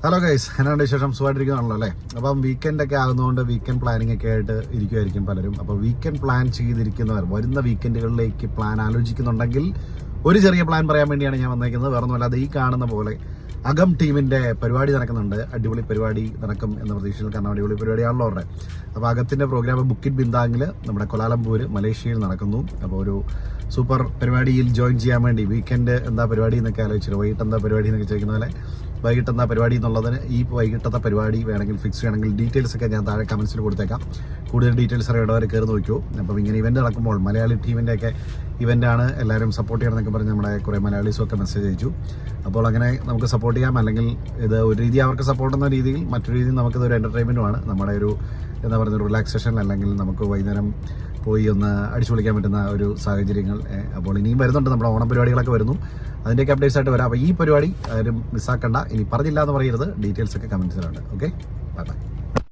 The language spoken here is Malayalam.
ഹലോ ഗൈസ്, എന്നാണ്ട് വിശേഷം? സുഖമായിട്ടിരിക്കുകയാണല്ലോ അല്ലേ? അപ്പം വീക്കെൻഡൊക്കെ ആകുന്നതുകൊണ്ട് വീക്കെൻഡ് പ്ലാനിങ് ഒക്കെ ആയിട്ട് ഇരിക്കുമായിരിക്കും പലരും. അപ്പോൾ വീക്കെൻഡ് പ്ലാൻ ചെയ്തിരിക്കുന്നവർ വരുന്ന വീക്കെൻഡുകളിലേക്ക് പ്ലാൻ ആലോചിക്കുന്നുണ്ടെങ്കിൽ ഒരു ചെറിയ പ്ലാൻ പറയാൻ വേണ്ടിയാണ് ഞാൻ വന്നേക്കുന്നത്. വേറെ ഒന്നുമല്ലാതെ ഈ കാണുന്ന പോലെ അകം ടീമിൻ്റെ പരിപാടി നടക്കുന്നുണ്ട്. അടിപൊളി പരിപാടി നടക്കും എന്ന പ്രതീക്ഷയിൽ, കാരണം അടിപൊളി പരിപാടിയാണല്ലോ അവരുടെ. അപ്പോൾ അകത്തിൻ്റെ പ്രോഗ്രാം ബുക്കിറ്റ് ബിന്താങ്ങിൽ നമ്മുടെ കൊലാലംപൂർ മലേഷ്യയിൽ നടക്കുന്നു. അപ്പോൾ ഒരു സൂപ്പർ പരിപാടിയിൽ ജോയിൻ ചെയ്യാൻ വേണ്ടി വീക്കെൻഡ് എന്താ പരിപാടി എന്നൊക്കെ ആലോചിച്ചിട്ട്, വൈകിട്ട് എന്താ പരിപാടി എന്നൊക്കെ ചോദിക്കുന്ന പോലെ വൈകിട്ട് എന്താ പരിപാടി എന്നുള്ളതിന് ഈ വൈകിട്ടത്തെ പരിപാടി വേണമെങ്കിൽ ഫിക്സ് ചെയ്യണമെങ്കിൽ ഡീറ്റെയിൽസ് ഒക്കെ ഞാൻ താഴെ കമൻസിൽ കൊടുത്തേക്കാം. കൂടുതൽ ഡീറ്റെയിൽസ് അറിയേണ്ടവരെ കയറി നോക്കിയോ. അപ്പം ഇങ്ങനെ ഇവൻ്റ് നടക്കുമ്പോൾ മലയാളി ടീമിൻ്റെ ഒക്കെ ഇവൻ്റാണ്, എല്ലാവരും സപ്പോർട്ട് ചെയ്യണമെന്നൊക്കെ പറഞ്ഞ് നമ്മുടെ കുറേ മലയാളീസും ഒക്കെ മെസ്സേജ് അയച്ചു. അപ്പോൾ അങ്ങനെ നമുക്ക് സപ്പോർട്ട് ചെയ്യാം. അല്ലെങ്കിൽ ഇത് ഒരു രീതി അവർക്ക് സപ്പോർട്ട് എന്ന രീതിയിൽ, മറ്റൊരു രീതിയിൽ നമുക്കിതൊരു എൻ്റർടൈൻമെൻറ്റുമാണ്, നമ്മുടെ ഒരു എന്താ പറയുക ഒരു റിലാക്സേഷൻ, അല്ലെങ്കിൽ നമുക്ക് വൈകുന്നേരം പോയി ഒന്ന് അടിച്ചു പൊളിക്കാൻ പറ്റുന്ന ഒരു സാഹചര്യങ്ങൾ. അപ്പോൾ ഇനിയും വരുന്നുണ്ട്, നമ്മുടെ ഓണം പരിപാടികളൊക്കെ വരുന്നു. അതിൻ്റെയൊക്കെ അപ്ഡേറ്റ്സ് ആയിട്ട് വരാം. അപ്പോൾ ഈ പരിപാടി ആരും മിസ്സാക്കണ്ട. ഇനി പറഞ്ഞില്ല എന്ന് പറയരുത്. ഡീറ്റെയിൽസ് ഒക്കെ കമൻസിലുണ്ട്. Okay, bye bye.